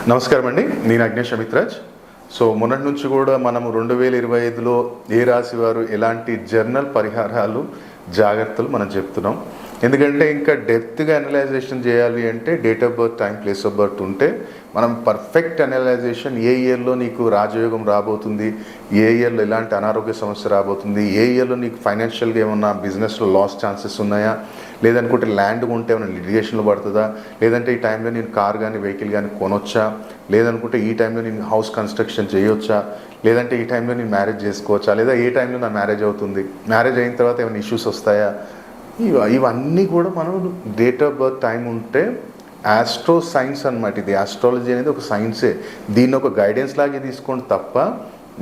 నమస్కారం అండి, నేను అగ్నేష్ అమిత్రాజ్. సో మొన్నటి నుంచి కూడా మనము 2025లో ఏ రాశి వారు ఎలాంటి జర్నల్ పరిహారాలు జాగ్రత్తలు మనం చెప్తున్నాం. ఎందుకంటే ఇంకా డెప్త్గా అనలైజేషన్ చేయాలి అంటే date of birth, time, place of birth ఉంటే మనం పర్ఫెక్ట్ అనలైజేషన్ ఏ ఇయర్లో నీకు రాజయోగం రాబోతుంది, ఏ ఇయర్లో ఎలాంటి అనారోగ్య సమస్య రాబోతుంది, ఏ ఇయర్లో నీకు ఫైనాన్షియల్గా ఏమన్నా బిజినెస్లో లాస్ ఛాన్సెస్ ఉన్నాయా, లేదనుకుంటే ల్యాండ్ కొంటే ఏమైనా లిటిగేషన్లో పడుతుందా, లేదంటే ఈ టైంలో నేను కార్ కానీ వెహికల్ కానీ కొనొచ్చా, లేదనుకుంటే ఈ టైంలో నేను హౌస్ కన్స్ట్రక్షన్ చేయొచ్చా, లేదంటే ఈ టైంలో నేను మ్యారేజ్ చేసుకోవచ్చా, లేదా ఏ టైంలో నా మ్యారేజ్ అవుతుంది, మ్యారేజ్ అయిన తర్వాత ఏమైనా ఇష్యూస్ వస్తాయా, ఇవన్నీ కూడా మనం డేట్ ఆఫ్ బర్త్ టైం ఉంటే ఆస్ట్రో సైన్స్ అనమాట. ఇది ఆస్ట్రాలజీ అనేది ఒక సైన్సే. దీన్ని ఒక గైడెన్స్ లాగే తీసుకోండి తప్ప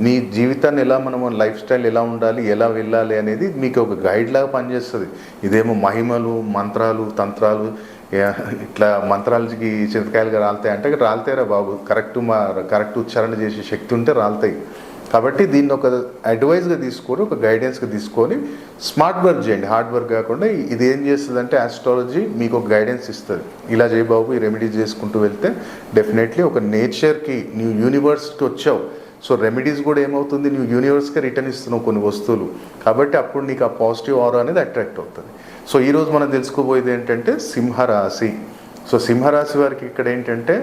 మీ జీవితాన్ని ఎలా మనం లైఫ్ స్టైల్ ఎలా ఉండాలి, ఎలా వెళ్ళాలి అనేది మీకు ఒక గైడ్ లాగా పనిచేస్తుంది. ఇదేమో మహిమలు, మంత్రాలు, తంత్రాలు, ఇట్లా మంత్రాలకి చింతకాయలుగా రాలుతాయి అంటే రాలుతాయిరా బాబు, కరెక్ట్ ఉచ్చారణ చేసే శక్తి ఉంటే రాలుతాయి. కాబట్టి దీన్ని ఒక అడ్వైజ్గా తీసుకొని, ఒక గైడెన్స్గా తీసుకొని స్మార్ట్ వర్క్ చేయండి, హార్డ్ వర్క్ కాకుండా. ఇది ఏం చేస్తుంది అంటే ఆస్ట్రాలజీ మీకు ఒక గైడెన్స్ ఇస్తుంది. ఇలా చేయ బాబు, ఈ రెమెడీస్ చేసుకుంటూ వెళ్తే డెఫినెట్లీ ఒక నేచర్కి, న్యూ యూనివర్స్కి వచ్చావు. సో రెమెడీస్ కూడా ఏమవుతుంది, నువ్వు యూనివర్స్కి రిటర్న్ ఇస్తున్నావు కొన్ని వస్తువులు. కాబట్టి అప్పుడు నీకు ఆ పాజిటివ్ ఆరా అనేది అట్రాక్ట్ అవుతుంది. సో ఈరోజు మనం తెలుసుకోబోయేది ఏంటంటే సింహరాశి. సో సింహరాశి వారికి ఇక్కడ ఏంటంటే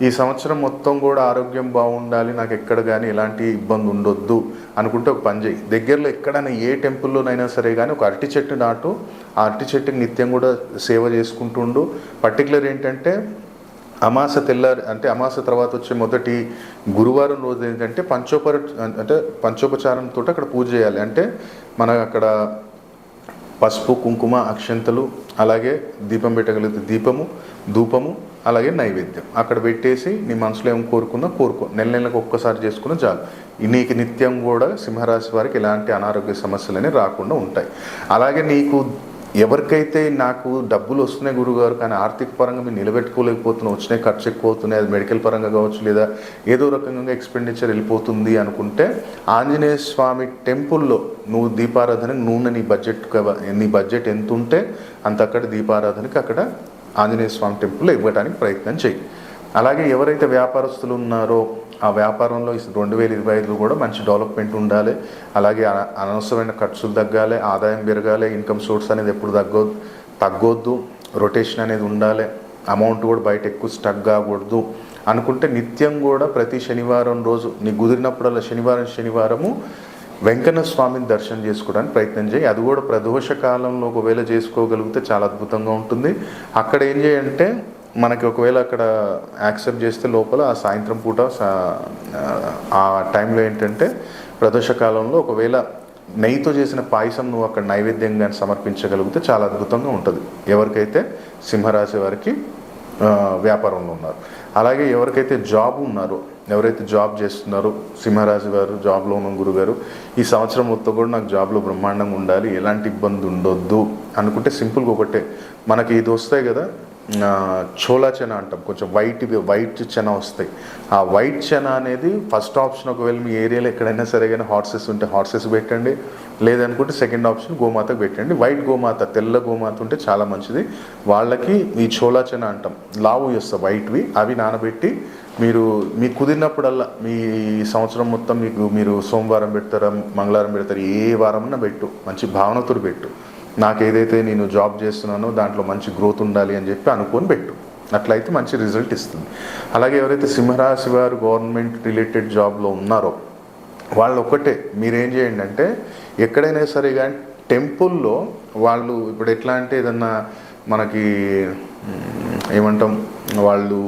ఈ సంవత్సరం మొత్తం కూడా ఆరోగ్యం బాగుండాలి, నాకు ఎక్కడ కానీ ఎలాంటి ఇబ్బంది ఉండొద్దు అనుకుంటే ఒక పని చేయి. దగ్గరలో ఎక్కడైనా ఏ టెంపుల్లోనైనా సరే కానీ ఒక అరటి చెట్టు నాటు, ఆ అరటి చెట్టుకి నిత్యం కూడా సేవ చేసుకుంటుండు. పర్టికులర్ ఏంటంటే అమాస తెల్లారి అంటే అమాస తర్వాత వచ్చే మొదటి గురువారం రోజు ఏంటంటే పంచోపచారంతో అక్కడ పూజ చేయాలి. అంటే మనకు అక్కడ పసుపు, కుంకుమ, అక్షంతలు, అలాగే దీపం పెట్టగలిగితే దీపము, ధూపము, అలాగే నైవేద్యం అక్కడ పెట్టేసి నీ మనసులో ఏం కోరుకో, నెలకు ఒక్కసారి చేసుకున్న చాలు. నీకు నిత్యం కూడా సింహరాశి వారికి ఎలాంటి అనారోగ్య సమస్యలని రాకుండా ఉంటాయి. అలాగే నీకు ఎవరికైతే నాకు డబ్బులు వస్తున్నాయి గురుగారు కానీ ఆర్థిక పరంగా మీరు నిలబెట్టుకోలేకపోతున్నావు, వచ్చినాయి ఖర్చు ఎక్కువ అవుతున్నాయి, అది మెడికల్ పరంగా కావచ్చు, లేదా ఏదో రకంగా ఎక్స్పెండిచర్ వెళ్ళిపోతుంది అనుకుంటే ఆంజనేయ స్వామి టెంపుల్లో నువ్వు దీపారాధనకి నూనె నీ బడ్జెట్ ఎంత ఉంటే అంత అక్కడ దీపారాధనకి అక్కడ ఆంజనేయ స్వామి టెంపుల్లో ఇవ్వడానికి ప్రయత్నం చేయి. అలాగే ఎవరైతే వ్యాపారస్తులు ఉన్నారో ఆ వ్యాపారంలో 2025లో కూడా మంచి డెవలప్మెంట్ ఉండాలి. అలాగే అనవసరమైన ఖర్చులు తగ్గాలి, ఆదాయం పెరగాలి, ఇన్కమ్ సోర్స్ అనేది ఎప్పుడు తగ్గొద్దు, రొటేషన్ అనేది ఉండాలి, అమౌంట్ కూడా బయట ఎక్కువ స్టక్ కాకూడదు అనుకుంటే నిత్యం కూడా ప్రతి శనివారం రోజు నీకు కుదిరినప్పుడల్లా శనివారము వెంకన్న స్వామిని దర్శనం చేసుకోవడానికి ప్రయత్నం చేయి. అది కూడా ప్రదోష కాలంలో ఒకవేళ చేసుకోగలిగితే చాలా అద్భుతంగా ఉంటుంది. అక్కడ ఏం చేయంటే మనకి ఒకవేళ అక్కడ యాక్సెప్ట్ చేస్తే లోపల ఆ సాయంత్రం పూట ఆ టైంలో ఏంటంటే ప్రదోషకాలంలో ఒకవేళ నెయ్యితో చేసిన పాయసం నువ్వు అక్కడ నైవేద్యంగా సమర్పించగలిగితే చాలా అద్భుతంగా ఉంటుంది ఎవరికైతే సింహరాశి వారికి వ్యాపారంలో ఉన్నారు. అలాగే ఎవరికైతే జాబ్ ఉన్నారో, ఎవరైతే జాబ్ చేస్తున్నారో సింహరాశి వారు జాబ్లో ఉన్న గురుగారు ఈ సంవత్సరం మొత్తం కూడా నాకు జాబ్లో బ్రహ్మాండంగా ఉండాలి, ఎలాంటి ఇబ్బంది ఉండొద్దు అనుకుంటే సింపుల్గా ఒకటే, మనకి ఇది వస్తాయి కదా చోలా చెన అంటాం, కొంచెం వైట్ చెన వస్తాయి. ఆ వైట్ చెన అనేది ఫస్ట్ ఆప్షన్. ఒకవేళ మీ ఏరియాలో ఎక్కడైనా సరే కానీ హార్సెస్ ఉంటే హార్సెస్ పెట్టండి, లేదనుకుంటే సెకండ్ ఆప్షన్ గోమాతకు పెట్టండి. వైట్ గోమాత, తెల్ల గోమాత ఉంటే చాలా మంచిది. వాళ్ళకి ఈ చోలా చెన అంటాం, లావు వస్తాయి వైట్వి, అవి నానబెట్టి మీకు కుదిరినప్పుడల్లా మీ సంవత్సరం మొత్తం మీరు సోమవారం పెడతారా, మంగళవారం పెడతారు, ఏ వారమన్నా పెట్టు, మంచి భావనతో పెట్టు. నాకు ఏదైతే నేను జాబ్ చేస్తున్నానో దాంట్లో మంచి గ్రోత్ ఉండాలి అని చెప్పి అనుకొని పెట్టు, అట్లయితే మంచి రిజల్ట్ ఇస్తుంది. అలాగే ఎవరైతే సింహరాశి వారు గవర్నమెంట్ రిలేటెడ్ జాబ్లో ఉన్నారో వాళ్ళు ఒక్కటే మీరేం చేయండి అంటే ఎక్కడైనా సరే కానీ టెంపుల్లో వాళ్ళు ఇప్పుడు ఎట్లా అంటే ఏదన్నా మనకి ఏమంటాం వాళ్ళు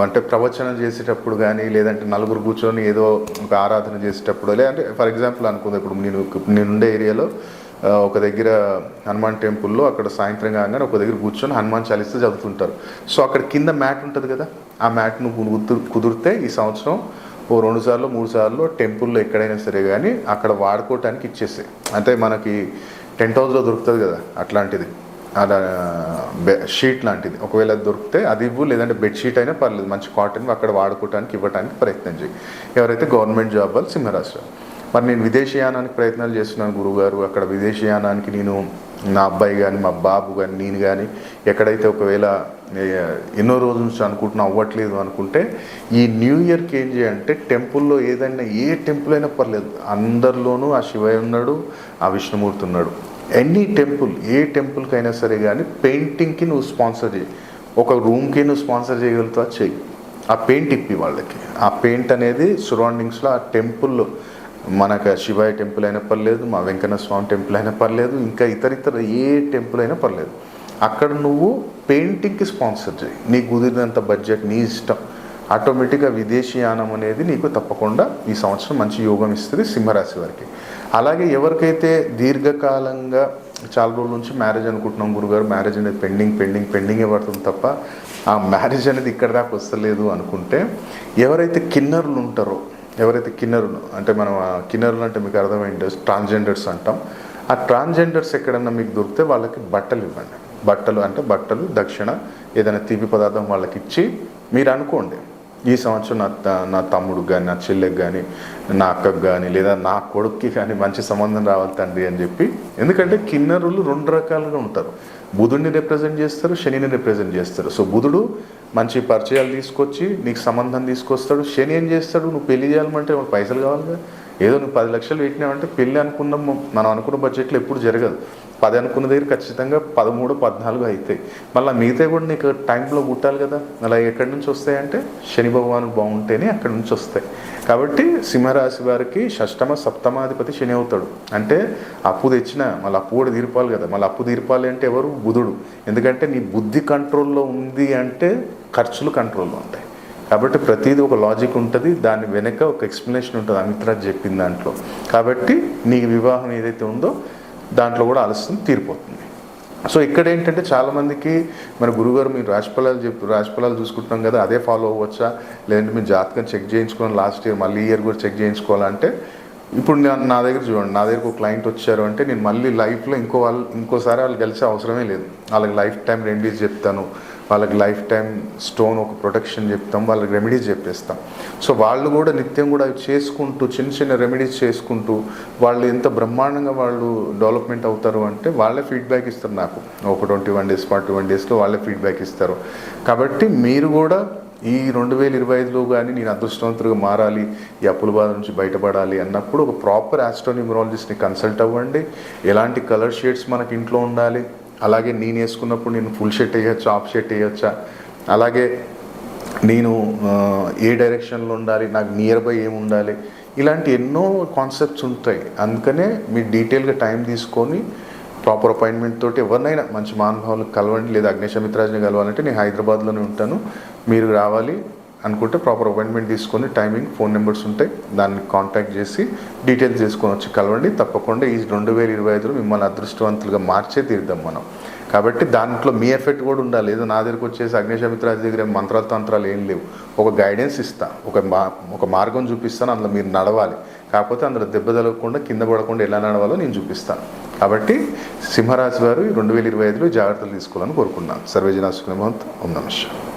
అంటే ప్రవచనం చేసేటప్పుడు కానీ లేదంటే నలుగురు కూర్చొని ఏదో ఒక ఆరాధన చేసేటప్పుడు, లేదంటే ఫర్ ఎగ్జాంపుల్ అనుకుంది ఇప్పుడు నేనుండే ఏరియాలో ఒక దగ్గర హనుమాన్ టెంపుల్లో అక్కడ సాయంత్రం కాగానే ఒక దగ్గర కూర్చొని హనుమాన్ చాలీసా చదువుతుంటారు. సో అక్కడ కింద మ్యాట్ ఉంటుంది కదా, ఆ మ్యాట్ను కుదిరితే ఈ సంవత్సరం 2 సార్లు 3 సార్లు టెంపుల్లో ఎక్కడైనా సరే కానీ అక్కడ వాడుకోవటానికి ఇచ్చేసాయి. అంటే మనకి టెంట్ హౌస్లో దొరుకుతుంది కదా అట్లాంటిది, అలా షీట్ లాంటిది ఒకవేళ దొరికితే అది ఇవ్వు, లేదంటే బెడ్షీట్ అయినా పర్లేదు, మంచి కాటన్ అక్కడ వాడుకోవడానికి ఇవ్వడానికి ప్రయత్నం చేయి ఎవరైతే గవర్నమెంట్ జాబ్ వాళ్ళు సింహరాశి. మరి నేను విదేశీయానానికి ప్రయత్నాలు చేస్తున్నాను గురువుగారు, అక్కడ విదేశీయానానికి నేను నా అబ్బాయి కానీ మా బాబు కానీ నేను కానీ ఎక్కడైతే ఒకవేళ ఎన్నో రోజుల నుంచి అనుకుంటున్నా అవ్వట్లేదు అనుకుంటే ఈ న్యూ ఇయర్కి ఏం చేయాలంటే టెంపుల్లో ఏదైనా ఏ టెంపుల్ అయినా పర్లేదు, అందరిలోనూ ఆ శివయ్య ఉన్నాడు, ఆ విష్ణుమూర్తి ఉన్నాడు. ఎనీ టెంపుల్, ఏ టెంపుల్కి అయినా సరే కానీ పెయింటింగ్కి నువ్వు స్పాన్సర్ చేయి. ఒక రూమ్కి నువ్వు స్పాన్సర్ చేయగలుగుతావా, చెయ్యి. ఆ పెయింట్ ఇప్పి వాళ్ళకి. ఆ పెయింట్ అనేది సరౌండింగ్స్లో ఆ టెంపుల్లో మనకు శివయ్య టెంపుల్ అయినా పర్లేదు, మా వెంకన్న స్వామి టెంపుల్ అయినా పర్లేదు, ఇంకా ఇతర ఏ టెంపుల్ అయినా పర్లేదు, అక్కడ నువ్వు పెయింటింగ్కి స్పాన్సర్ చేయి. నీకు కుదిరినంత బడ్జెట్ నీ ఇష్టం. ఆటోమేటిక్గా విదేశీయానం అనేది నీకు తప్పకుండా ఈ సంవత్సరం మంచి యోగం ఇస్తుంది సింహరాశి వారికి. అలాగే ఎవరికైతే దీర్ఘకాలంగా చాలా రోజుల నుంచి మ్యారేజ్ అనుకుంటున్నాం గురుగారు, మ్యారేజ్ అనేది పెండింగే పడుతుంది తప్ప ఆ మ్యారేజ్ అనేది ఇక్కడ దాకా వస్తలేదు అనుకుంటే, ఎవరైతే కిన్నరులు ఉంటారో, ఎవరైతే కిన్నరులు అంటే మనం కిన్నరులు అంటే మీకు అర్థమైంది ట్రాన్స్జెండర్స్ అంటాం. ఆ ట్రాన్స్జెండర్స్ ఎక్కడన్నా మీకు దొరికితే వాళ్ళకి బట్టలు ఇవ్వండి. బట్టలు దక్షిణ ఏదైనా తీపి పదార్థం వాళ్ళకి ఇచ్చి మీరు అనుకోండి, ఈ సంవత్సరం నా తమ్ముడికి కానీ, నా చెల్లెకి కానీ, నా అక్కకు కానీ, లేదా నా కొడుక్కి కానీ మంచి సంబంధం రావాలి తండ్రి అని చెప్పి. ఎందుకంటే కిన్నరులు 2 రకాలుగా ఉంటారు. బుధుడిని రిప్రజెంట్ చేస్తారు, శనిని రిప్రజెంట్ చేస్తారు. సో బుధుడు మంచి పరిచయాలు తీసుకొచ్చి నీకు సంబంధం తీసుకొస్తాడు. శని ఏం చేస్తాడు, నువ్వు పెళ్లి చేయాలంటే పైసలు కావాలిగా. ఏదో నువ్వు 10 లక్షలు పెట్టినావంటే పెళ్ళి అనుకున్నాం, మనం అనుకున్న బడ్జెట్లో ఎప్పుడు జరగదు. 10 అనుకున్న దగ్గర ఖచ్చితంగా 13, 14 అవుతాయి. మళ్ళీ మిగతా కూడా నీకు టైంలో పుట్టాలి కదా. అలా ఎక్కడి నుంచి వస్తాయంటే శని భగవాను బాగుంటేనే అక్కడి నుంచి వస్తాయి. కాబట్టి సింహరాశి వారికి షష్టమ సప్తమాధిపతి శని అవుతాడు. అంటే అప్పు తెచ్చినా మళ్ళీ అప్పు కూడా తీర్పాలి కదా. మళ్ళీ అప్పు తీర్పాలి అంటే ఎవరు, బుధుడు. ఎందుకంటే నీ బుద్ధి కంట్రోల్లో ఉంది అంటే ఖర్చులు కంట్రోల్లో ఉంటాయి. కాబట్టి ప్రతిదీ ఒక లాజిక్ ఉంటుంది, దాని వెనక ఒక ఎక్స్ప్లెనేషన్ ఉంటుంది అమిత్రాజ్ చెప్పిన దాంట్లో. కాబట్టి నీ వివాహం ఏదైతే ఉందో దాంట్లో కూడా ఆలస్యం తీరిపోతుంది. సో ఇక్కడ ఏంటంటే చాలామందికి మన గురుగారు మీరు రాశిఫలాలు చూసుకుంటున్నాం కదా, అదే ఫాలో అవ్వచ్చా, లేదంటే మీరు జాతకం చెక్ చేయించుకోవాలి లాస్ట్ ఇయర్ మళ్ళీ ఇయర్ కూడా చెక్ చేయించుకోవాలంటే, ఇప్పుడు నా దగ్గర చూడండి, నా దగ్గరకు ఒక క్లయింట్ వచ్చారు అంటే నేను మళ్ళీ లైఫ్లో ఇంకోసారి వాళ్ళు కలిసే అవసరమే లేదు. వాళ్ళకి లైఫ్ టైం రెమెడీస్ చెప్తాను, వాళ్ళకి లైఫ్ టైం స్టోన్ ఒక ప్రొటెక్షన్ చెప్తాం, వాళ్ళకి రెమెడీస్ చెప్పేస్తాం. సో వాళ్ళు కూడా నిత్యం కూడా అవి చేసుకుంటూ చిన్న రెమెడీస్ చేసుకుంటూ వాళ్ళు ఎంత బ్రహ్మాండంగా వాళ్ళు డెవలప్మెంట్ అవుతారు అంటే వాళ్ళే ఫీడ్బ్యాక్ ఇస్తారు నాకు. ఒక 21 డేస్ 21 డేస్లో వాళ్ళే ఫీడ్బ్యాక్ ఇస్తారు. కాబట్టి మీరు కూడా ఈ 2025లో కానీ నేను అదృష్టవంతులుగా మారాలి, ఈ అప్పుల బాధ నుంచి బయటపడాలి అన్నప్పుడు ఒక ప్రాపర్ ఆస్ట్రోన్యూమరాలజిస్ట్ని కన్సల్ట్ అవ్వండి. ఎలాంటి కలర్ షేడ్స్ మనకి ఇంట్లో ఉండాలి, అలాగే నేను వేసుకున్నప్పుడు నేను ఫుల్ షర్ట్ వేయచ్చా, హాఫ్ షర్ట్ వేయచ్చా, అలాగే నేను ఏ డైరెక్షన్లో ఉండాలి, నాకు నియర్ బై ఏమి ఉండాలి, ఇలాంటి ఎన్నో కాన్సెప్ట్స్ ఉంటాయి. అందుకనే మీరు డీటెయిల్గా టైం తీసుకొని ప్రాపర్ అపాయింట్మెంట్ తోటి ఎవరినైనా మంచి మహానుభావులకు కలవండి. లేదా అగ్నేశమిత్రాజ్ని కలవాలంటే నేను హైదరాబాద్లోనే ఉంటాను, మీరు రావాలి అనుకుంటే ప్రాపర్ అపాయింట్మెంట్ తీసుకొని టైమింగ్, ఫోన్ నెంబర్స్ ఉంటాయి, దాన్ని కాంటాక్ట్ చేసి డీటెయిల్స్ చేసుకొని వచ్చి కలవండి. తప్పకుండా ఈ 2025లో మిమ్మల్ని అదృష్టవంతులుగా మార్చే తీరుద్దాం మనం. కాబట్టి దాంట్లో మీ ఎఫెక్ట్ కూడా ఉండాలి. ఏదో నా దగ్గరకు వచ్చేసి అగ్నేశమిత్రాజ్ దగ్గర మంత్రాలు తంత్రాలు ఏం లేవు. ఒక గైడెన్స్ ఇస్తా, ఒక మార్గం చూపిస్తాను, అందులో మీరు నడవాలి. కాకపోతే అందులో దెబ్బ తగలకుండా కింద పడకుండా ఎలా నడవాలో నేను చూపిస్తాను. కాబట్టి సింహరాశి వారు 2025లో జాగ్రత్తలు తీసుకోవాలని కోరుకున్నాను. సర్వేజన సుఖినో భవంతు. ఓం నమః శివాయ.